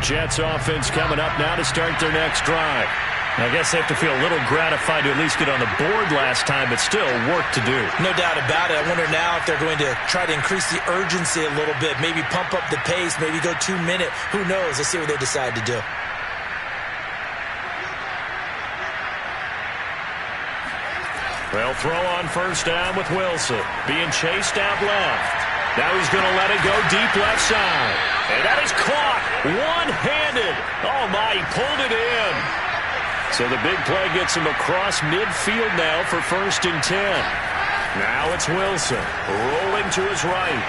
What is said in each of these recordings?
Jets offense coming up now to start their next drive. I guess they have to feel a little gratified to at least get on the board last time, but still work to do. No doubt about it. I wonder now if they're going to try to increase the urgency a little bit, maybe pump up the pace, maybe go 2-minute. Who knows? Let's see what they decide to do. They'll throw on first down with Wilson. Being chased out left. Now he's going to let it go deep left side. And that is caught one-handed. Oh, my, he pulled it in. So the big play gets him across midfield now for 1st and 10. Now it's Wilson rolling to his right.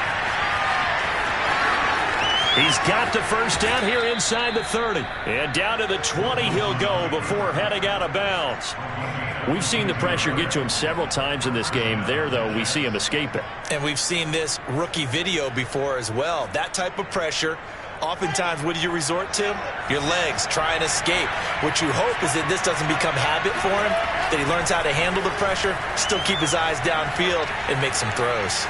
He's got the first down here inside the 30. And down to the 20 he'll go before heading out of bounds. We've seen the pressure get to him several times in this game. There, though, we see him escape it. And we've seen this rookie video before as well. That type of pressure, oftentimes, what do you resort to? Your legs, try and escape. What you hope is that this doesn't become habit for him, that he learns how to handle the pressure, still keep his eyes downfield, and make some throws.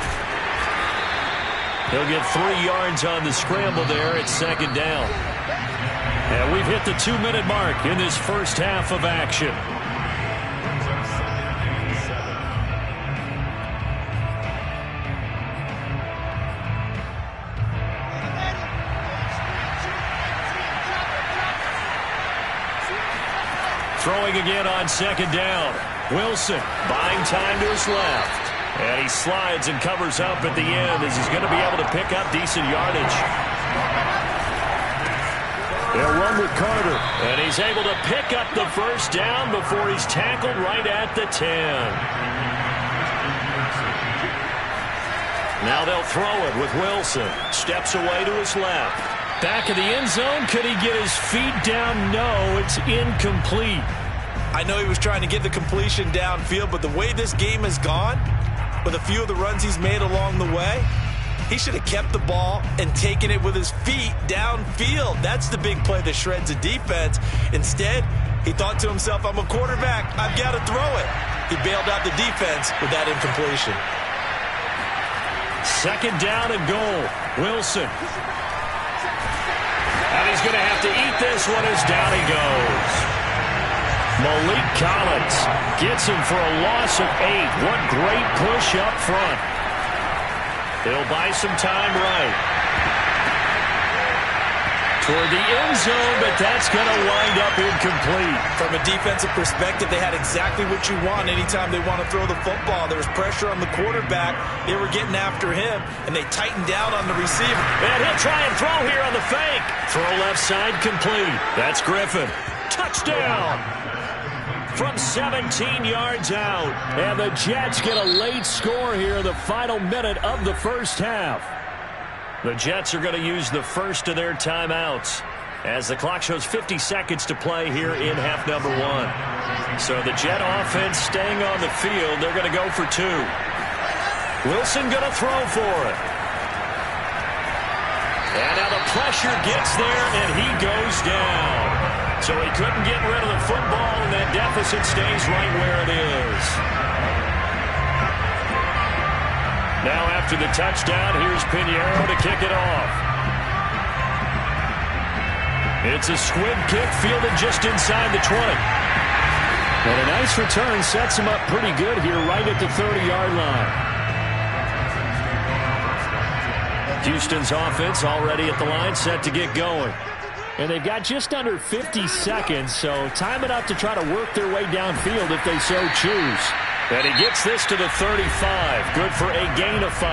He'll get 3 yards on the scramble there at 2nd down. And we've hit the 2-minute mark in this first half of action. Throwing again on 2nd down. Wilson buying time to his left. And he slides and covers up at the end as he's going to be able to pick up decent yardage. They'll run with Carter. And he's able to pick up the first down before he's tackled right at the 10. Now they'll throw it with Wilson. Steps away to his left. Back of the end zone. Could he get his feet down? No, it's incomplete. I know he was trying to get the completion downfield, but the way this game has gone, with a few of the runs he's made along the way, he should have kept the ball and taken it with his feet downfield. That's the big play that shreds a defense. Instead, he thought to himself, I'm a quarterback, I've got to throw it. He bailed out the defense with that incompletion. 2nd down and goal. Wilson. And he's going to have to eat this one as down he goes. Malik Collins gets him for a loss of 8. What great push up front. He'll buy some time right. Toward the end zone, but that's going to wind up incomplete. From a defensive perspective, they had exactly what you want anytime they want to throw the football. There was pressure on the quarterback. They were getting after him, and they tightened down on the receiver. And he'll try and throw here on the fake. Throw left side complete. That's Griffin. Touchdown. From 17 yards out. And the Jets get a late score here in the final minute of the first half. The Jets are going to use the first of their timeouts as the clock shows 50 seconds to play here in half number 1. So the Jet offense staying on the field. They're going to go for 2. Wilson going to throw for it. And now the pressure gets there, and he goes down. So he couldn't get rid of the football, and that deficit stays right where it is. Now after the touchdown, here's Pinheiro to kick it off. It's a squib kick fielded just inside the 20. And a nice return sets him up pretty good here right at the 30-yard line. Houston's offense already at the line, set to get going. And they've got just under 50 seconds, so time enough to try to work their way downfield if they so choose. And he gets this to the 35. Good for a gain of 5.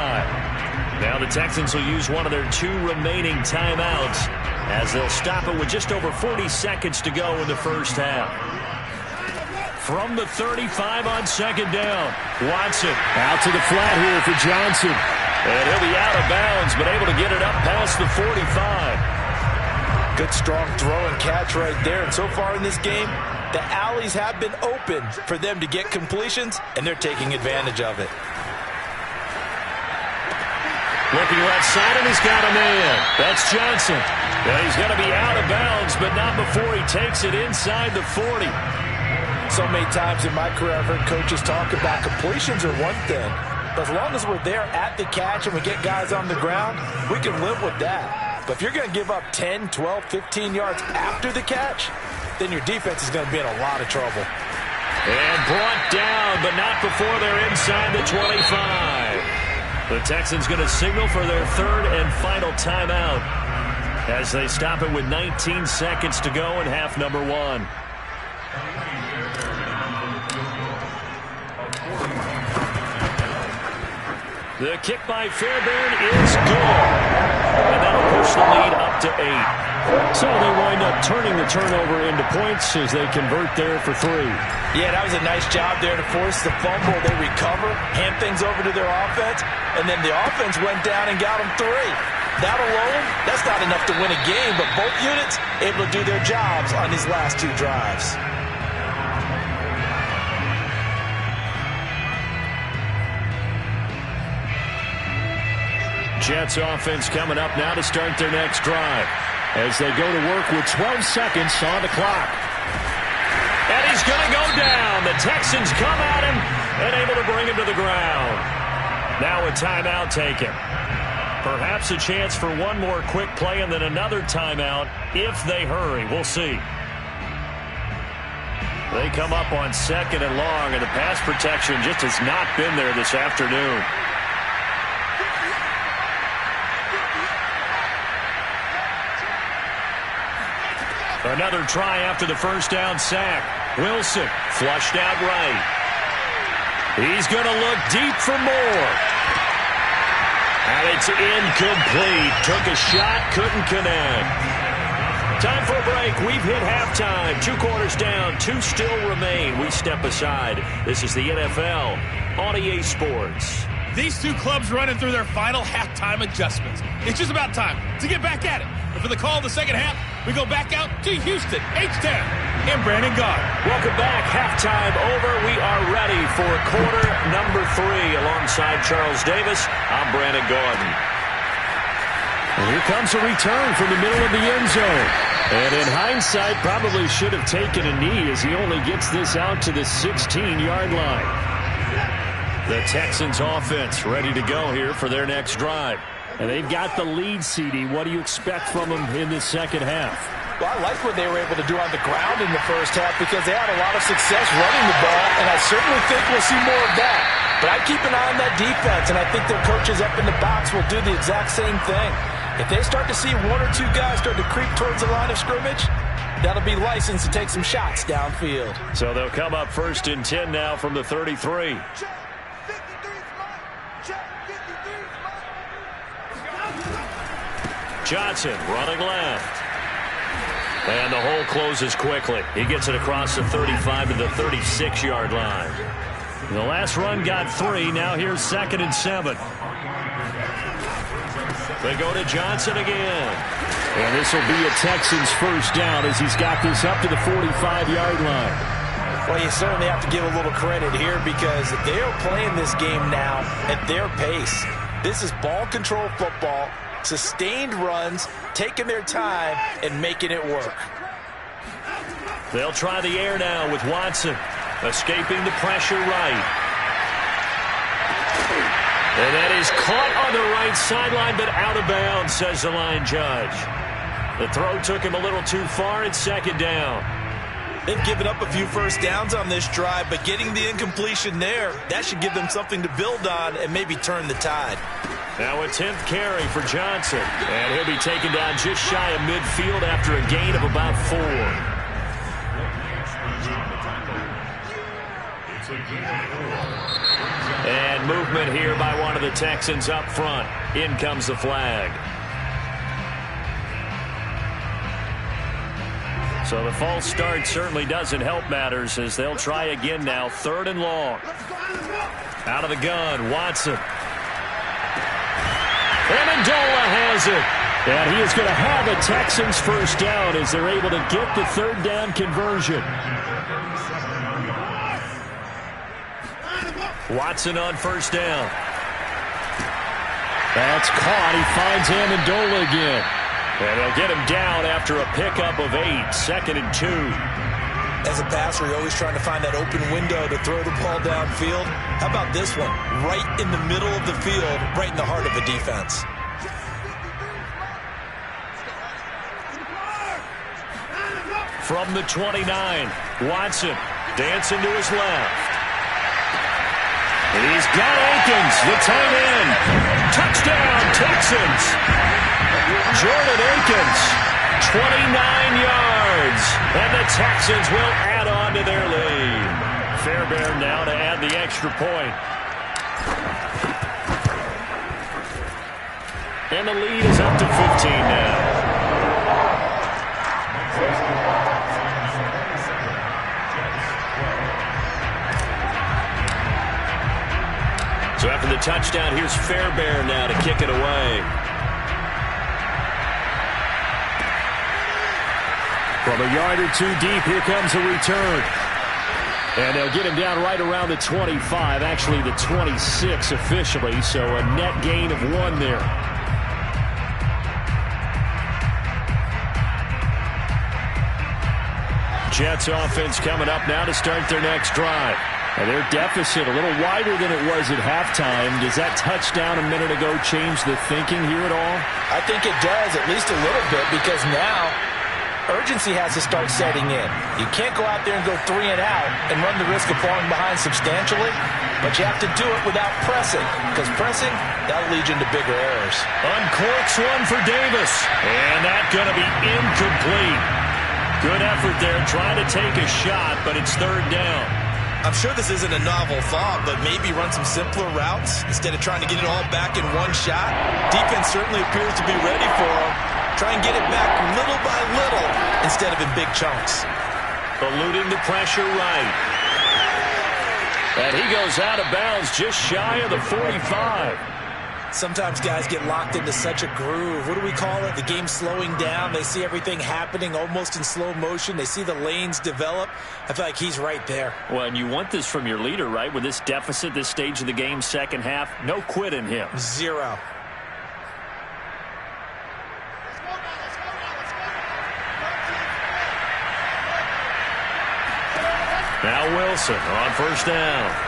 Now the Texans will use one of their 2 remaining timeouts as they'll stop it with just over 40 seconds to go in the first half. From the 35 on 2nd down, Watson out to the flat here for Johnson. And he'll be out of bounds, but able to get it up past the 45. Good strong throw and catch right there. And so far in this game, the alleys have been open for them to get completions, and they're taking advantage of it. Looking left side, and he's got a man. That's Johnson. Well, he's going to be out of bounds, but not before he takes it inside the 40. So many times in my career, I've heard coaches talk about completions are one thing. But as long as we're there at the catch and we get guys on the ground, we can live with that. But if you're going to give up 10, 12, 15 yards after the catch, then your defense is going to be in a lot of trouble. And brought down, but not before they're inside the 25. The Texans going to signal for their third and final timeout as they stop it with 19 seconds to go in half number one. The kick by Fairbairn is good. And that'll push the lead up to 8. So they wind up turning the turnover into points as they convert there for 3. Yeah, that was a nice job there to force the fumble. They recover, hand things over to their offense, and then the offense went down and got them 3. That alone, that's not enough to win a game, but both units able to do their jobs on these last 2 drives. Jets offense coming up now to start their next drive as they go to work with 12 seconds on the clock. And he's going to go down. The Texans come at him and able to bring him to the ground. Now a timeout taken. Perhaps a chance for one more quick play and then another timeout if they hurry. We'll see. They come up on 2nd and long, and the pass protection just has not been there this afternoon. Another try after the first down sack. Wilson flushed out right. He's going to look deep for more. And it's incomplete. Took a shot, couldn't connect. Time for a break. We've hit halftime. 2 quarters down, 2 still remain. We step aside. This is the NFL on EA Sports. These 2 clubs running through their final halftime adjustments. It's just about time to get back at it. And for the call of the second half, we go back out to Houston, H-Town, and Brandon Gaudin. Welcome back. Halftime over. We are ready for quarter number 3. Alongside Charles Davis, I'm Brandon Gaudin. And here comes a return from the middle of the end zone. And in hindsight, probably should have taken a knee as he only gets this out to the 16-yard line. The Texans offense ready to go here for their next drive. And they've got the lead, CD. What do you expect from them in this second half? Well, I like what they were able to do on the ground in the first half because they had a lot of success running the ball, and I certainly think we'll see more of that. But I keep an eye on that defense, and I think their coaches up in the box will do the exact same thing. If they start to see 1 or 2 guys start to creep towards the line of scrimmage, that'll be licensed to take some shots downfield. So they'll come up 1st and 10 now from the 33. Johnson running left. And the hole closes quickly. He gets it across the 35 to the 36-yard line. The last run got 3. Now here's 2nd and 7. They go to Johnson again. And this will be a Texans first down as he's got this up to the 45-yard line. Well, you certainly have to give a little credit here because they are playing this game now at their pace. This is ball control football. Sustained runs, taking their time, and making it work. They'll try the air now with Watson, escaping the pressure right. And that is caught on the right sideline, but out of bounds, says the line judge. The throw took him a little too far. It's 2nd down. They've given up a few first downs on this drive, but getting the incompletion there, that should give them something to build on and maybe turn the tide. Now a 10th carry for Johnson. And he'll be taken down just shy of midfield after a gain of about 4. And movement here by one of the Texans up front. In comes the flag. So the false start certainly doesn't help matters as they'll try again now. 3rd and long. Out of the gun, Watson. Amendola has it. And he is going to have a Texans first down as they're able to get the 3rd down conversion. Watson on first down. That's caught. He finds Amendola again. And they'll get him down after a pickup of 8. 2nd and 2. As a passer, you're always trying to find that open window to throw the ball downfield. How about this one? Right in the middle of the field, right in the heart of a defense. from the 29. Watson dancing to his left. And he's got Akins, the tight end. Touchdown, Texans. Jordan Akins, 29 yards. And the Texans will add on to their lead. Fairbairn now to add the extra point. And the lead is up to 15 now. So after the touchdown, here's Fairbairn now to kick it away. From a yard or two deep, here comes a return. And they'll get him down right around the 25, actually the 26 officially, so a net gain of 1 there. Jets offense coming up now to start their next drive. And their deficit a little wider than it was at halftime. Does that touchdown a minute ago change the thinking here at all? I think it does, at least a little bit, because now urgency has to start setting in. You can't go out there and go 3 and out and run the risk of falling behind substantially, but you have to do it without pressing, because pressing, that'll lead you into bigger errors. Uncorks one for Davis, and that's going to be incomplete. Good effort there, trying to take a shot, but it's 3rd down. I'm sure this isn't a novel thought, but maybe run some simpler routes instead of trying to get it all back in one shot. Defense certainly appears to be ready for him. Try and get it back little by little instead of in big chunks. Eluding the pressure right. And he goes out of bounds just shy of the 45. Sometimes guys get locked into such a groove. What do we call it? The game slowing down. They see everything happening almost in slow motion. They see the lanes develop. I feel like he's right there. Well, and you want this from your leader, right? With this deficit, this stage of the game, second half, no quit in him. 0. Now Wilson on 1st down.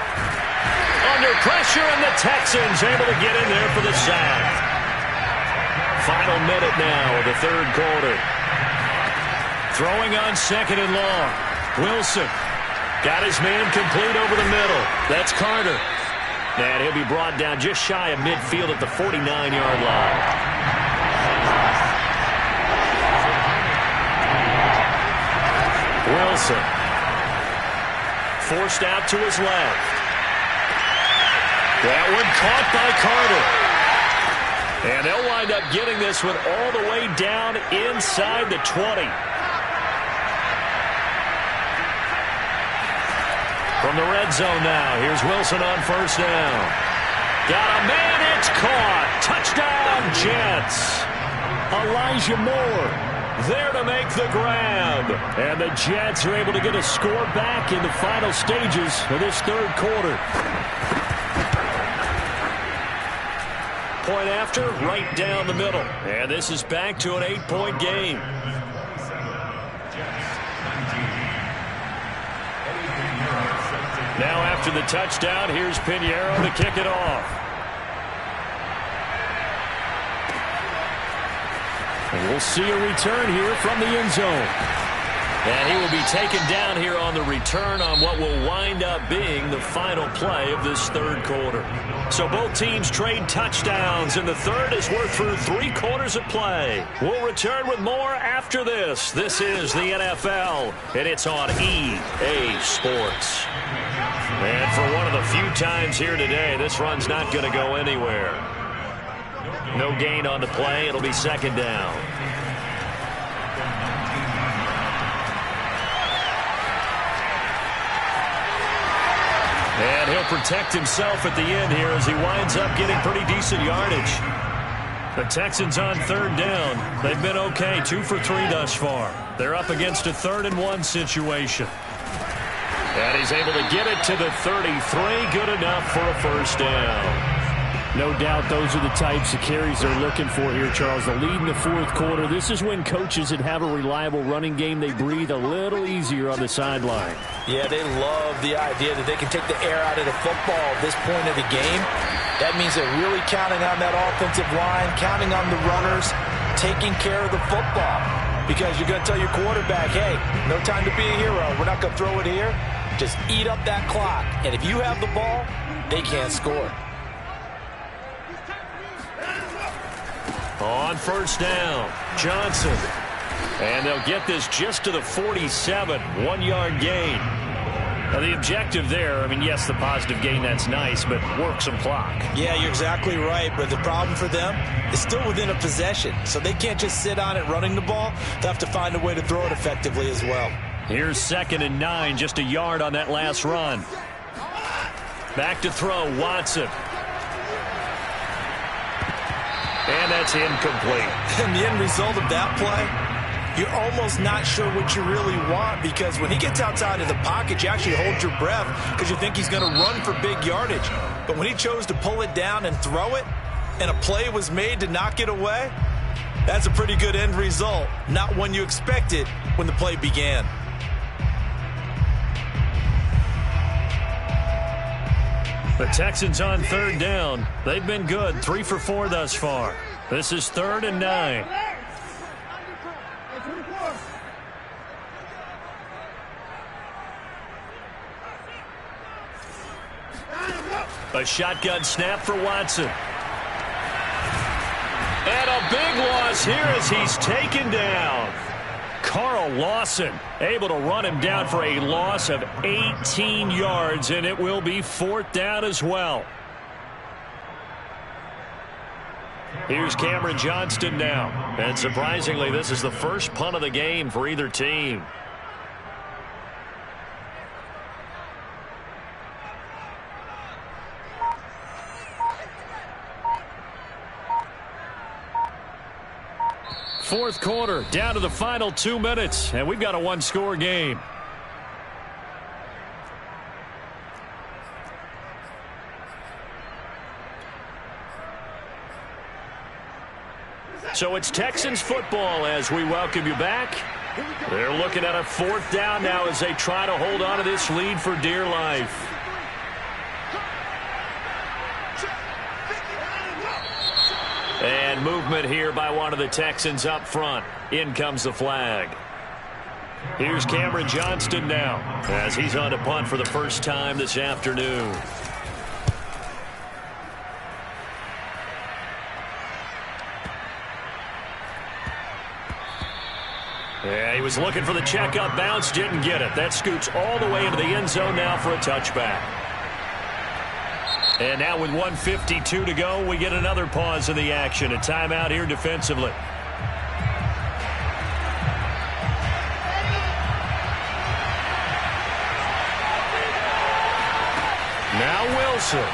Under pressure, and the Texans able to get in there for the sack. Final minute now of the 3rd quarter. Throwing on 2nd and long. Wilson got his man complete over the middle. That's Carter. And he'll be brought down just shy of midfield at the 49-yard line. Wilson forced out to his left. That one caught by Carter. And they'll wind up getting this one all the way down inside the 20. From the red zone now, here's Wilson on 1st down. Got a man, it's caught. Touchdown, Jets. Elijah Moore there to make the grab. And the Jets are able to get a score back in the final stages of this 3rd quarter. Point after, right down the middle. And this is back to an 8-point game. Now after the touchdown, here's Pinheiro to kick it off. And we'll see a return here from the end zone. And he will be taken down here on the return on what will wind up being the final play of this 3rd quarter. So both teams trade touchdowns in the 3rd as we're through 3 quarters of play. We'll return with more after this. This is the NFL, and it's on EA Sports. And for one of the few times here today, this run's not going to go anywhere. No gain on the play. It'll be 2nd down. And he'll protect himself at the end here as he winds up getting pretty decent yardage. The Texans on 3rd down. They've been okay, 2 for 3 thus far. They're up against a 3rd and 1 situation. And he's able to get it to the 33. Good enough for a 1st down. No doubt those are the types of carries they're looking for here, Charles. The lead in the 4th quarter. This is when coaches that have a reliable running game, they breathe a little easier on the sideline. Yeah, they love the idea that they can take the air out of the football at this point of the game. That means they're really counting on that offensive line, counting on the runners, taking care of the football. because you're going to tell your quarterback, hey, no time to be a hero. We're not going to throw it here. Just eat up that clock. And if you have the ball, they can't score. On first down, Johnson. And they'll get this just to the 47, 1-yard gain. Now, the objective there, I mean, yes, the positive gain, that's nice, but work some clock. Yeah, you're exactly right, but the problem for them is still within a possession, so they can't just sit on it running the ball. They'll have to find a way to throw it effectively as well. Here's 2nd and 9, just a yard on that last run. Back to throw, Watson. And that's incomplete. And the end result of that play, you're almost not sure what you really want, because when he gets outside of the pocket, you actually hold your breath because you think he's going to run for big yardage. But when he chose to pull it down and throw it, and a play was made to knock it away, that's a pretty good end result. Not one you expected when the play began. The Texans on 3rd down. They've been good, 3 for 4 thus far. This is 3rd and 9. A shotgun snap for Watson. And a big loss here as he's taken down. Carl Lawson able to run him down for a loss of 18 yards, and it will be 4th down as well. Here's Cameron Johnston now. And surprisingly, this is the first punt of the game for either team. Fourth quarter, down to the final 2 minutes, and we've got a 1-score game. So it's Texans football as we welcome you back. They're looking at a 4th down now as they try to hold on to this lead for dear life. And movement here by one of the Texans up front. In comes the flag. Here's Cameron Johnston now as he's on to punt for the first time this afternoon. Yeah, he was looking for the checkup bounce, didn't get it. That scoots all the way into the end zone now for a touchback. And now with 1:52 to go, we get another pause in the action. A timeout here defensively. Now Wilson.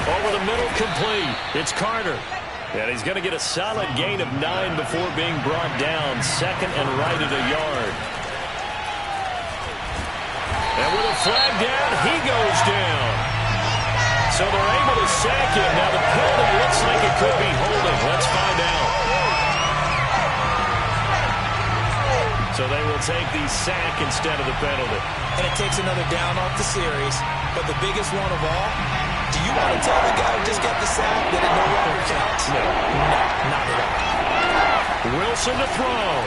Over the middle, complete. It's Carter. And he's going to get a solid gain of 9 before being brought down. 2nd and right at a yard. And with a flag down, he goes down. So they're able to sack him. Now the penalty looks like it could be holding. Let's find out. So they will take the sack instead of the penalty. And it takes another down off the series. But the biggest one of all, do you want to tell the guy who just got the sack that it no longer counts? No. No, not at all. Wilson to throw.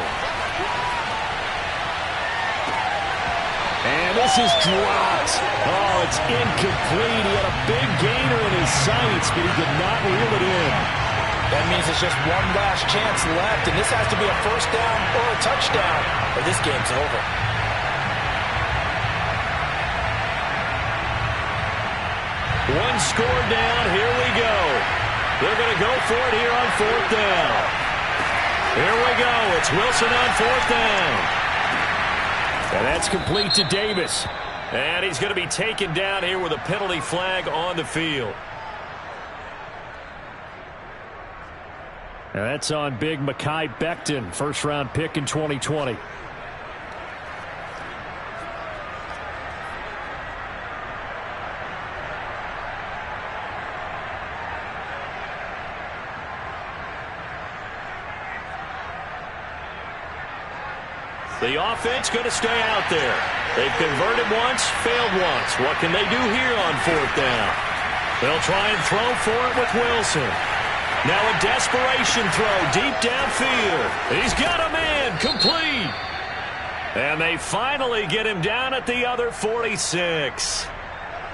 And this is dropped. Oh, it's incomplete. He had a big gainer in his sights, but he could not reel it in. That means it's just one last chance left, and this has to be a first down or a touchdown, or this game's over. One score down. Here we go. They're going to go for it here on 4th down. Here we go. It's Wilson on 4th down. And that's complete to Davis. And he's going to be taken down here with a penalty flag on the field. And that's on big Mekhi Becton, first-round pick in 2020. The offense going to stay out there. They've converted once, failed once. What can they do here on 4th down? They'll try and throw for it with Wilson. Now a desperation throw deep downfield. He's got a man, complete. And they finally get him down at the other 46.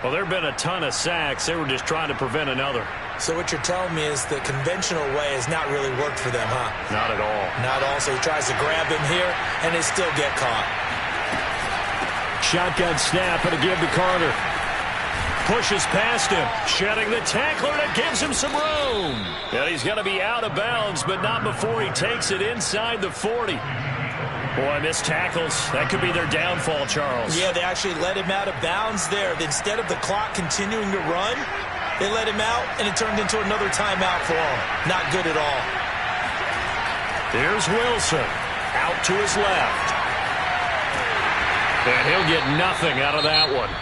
Well, there have been a ton of sacks. They were just trying to prevent another. So what you're telling me is the conventional way has not really worked for them, huh? Not at all. Not all. So he tries to grab him here, and they still get caught. Shotgun snap and a give to Carter. Pushes past him, shedding the tackler that gives him some room. And he's going to be out of bounds, but not before he takes it inside the 40. Boy, missed tackles. That could be their downfall, Charles. Yeah, they actually let him out of bounds there. Instead of the clock continuing to run, they let him out, and it turned into another timeout for him. Not good at all. Here's Wilson. Out to his left. And he'll get nothing out of that one.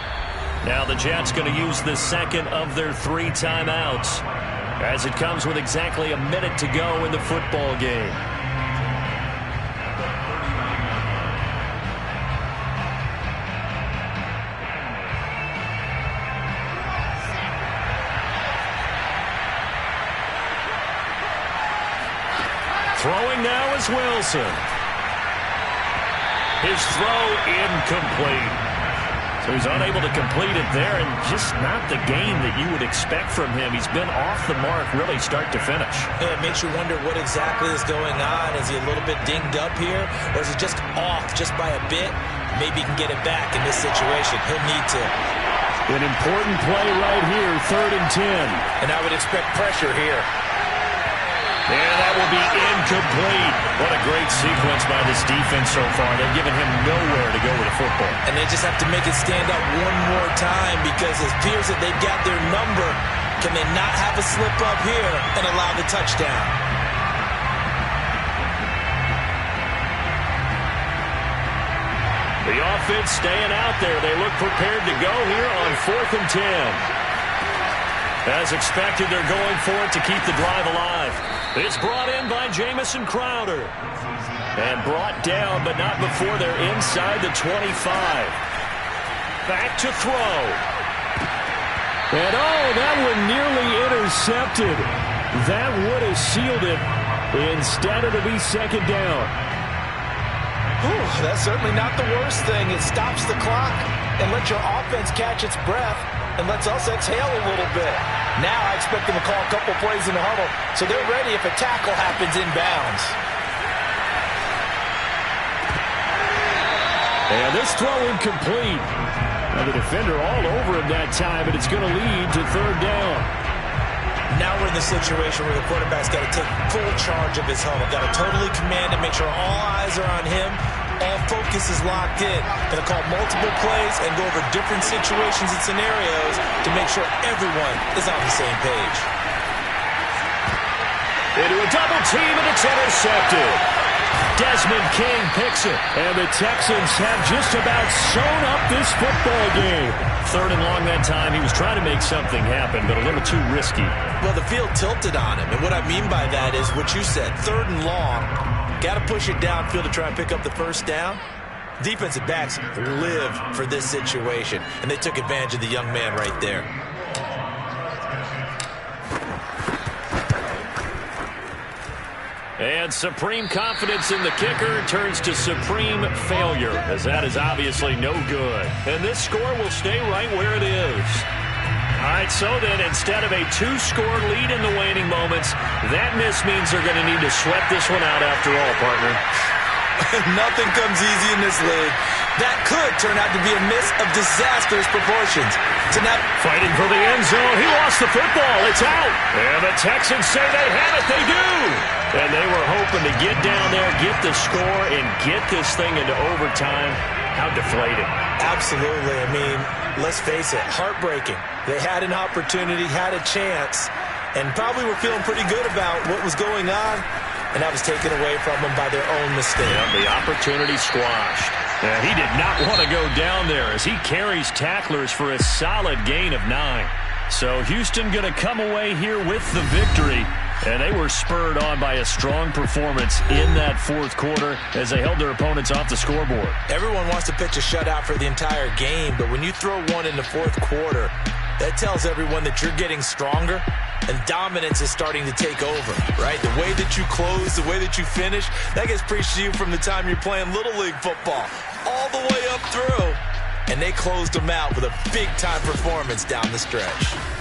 Now the Jets going to use the second of their 3 timeouts, as it comes with exactly a minute to go in the football game. Throwing now is Wilson. His throw incomplete. So he's unable to complete it there, and just not the game that you would expect from him. He's been off the mark really start to finish. Yeah, it makes you wonder what exactly is going on. Is he a little bit dinged up here, or is he just off just by a bit? Maybe he can get it back in this situation. He'll need to. An important play right here, 3rd and 10. And I would expect pressure here. And that will be incomplete. What a great sequence by this defense so far. They've given him nowhere to go with the football. And they just have to make it stand up one more time, because it appears that they've got their number. Can they not have a slip up here and allow the touchdown? The offense staying out there. They look prepared to go here on 4th and 10. As expected, they're going for it to keep the drive alive. It's brought in by Jamison Crowder. And brought down, but not before they're inside the 25. Back to throw. And oh, that one nearly intercepted. That would have sealed it. Instead, it'll be 2nd down. Whew, that's certainly not the worst thing. It stops the clock and lets your offense catch its breath and lets us exhale a little bit. Now I expect them to call a couple plays in the huddle, so they're ready if a tackle happens inbounds. And this throw incomplete. Now the defender all over him that time, but it's going to lead to 3rd down. Now we're in the situation where the quarterback's got to take full charge of his helmet. Got to totally command it, make sure all eyes are on him. All focus is locked in. Going to call multiple plays and go over different situations and scenarios to make sure everyone is on the same page. Into a double team, and it's intercepted. Desmond King picks it, and the Texans have just about sewn up this football game. 3rd and long that time. He was trying to make something happen, but a little too risky. Well, the field tilted on him, and what I mean by that is what you said, 3rd and long. Got to push it downfield to try and pick up the 1st down. Defensive backs live for this situation, and they took advantage of the young man right there. And supreme confidence in the kicker turns to supreme failure, as that is obviously no good. And this score will stay right where it is. All right, so then instead of a 2-score lead in the waning moments, that miss means they're going to need to sweat this one out after all, partner. Nothing comes easy in this league. That could turn out to be a miss of disastrous proportions. So now, fighting for the end zone. He lost the football. It's out. And the Texans say they have it. They do. And they were hoping to get down there, get the score, and get this thing into overtime. How deflating. Absolutely. I mean, let's face it, heartbreaking. They had an opportunity, had a chance, and probably were feeling pretty good about what was going on, and that was taken away from them by their own mistake. Yeah, the opportunity squashed. And he did not want to go down there as he carries tacklers for a solid gain of 9. So Houston going to come away here with the victory. And they were spurred on by a strong performance in that 4th quarter as they held their opponents off the scoreboard. Everyone wants to pitch a shutout for the entire game, but when you throw one in the 4th quarter, that tells everyone that you're getting stronger and dominance is starting to take over, right? The way that you close, the way that you finish, that gets preached to you from the time you're playing Little League football all the way up through. And they closed them out with a big-time performance down the stretch.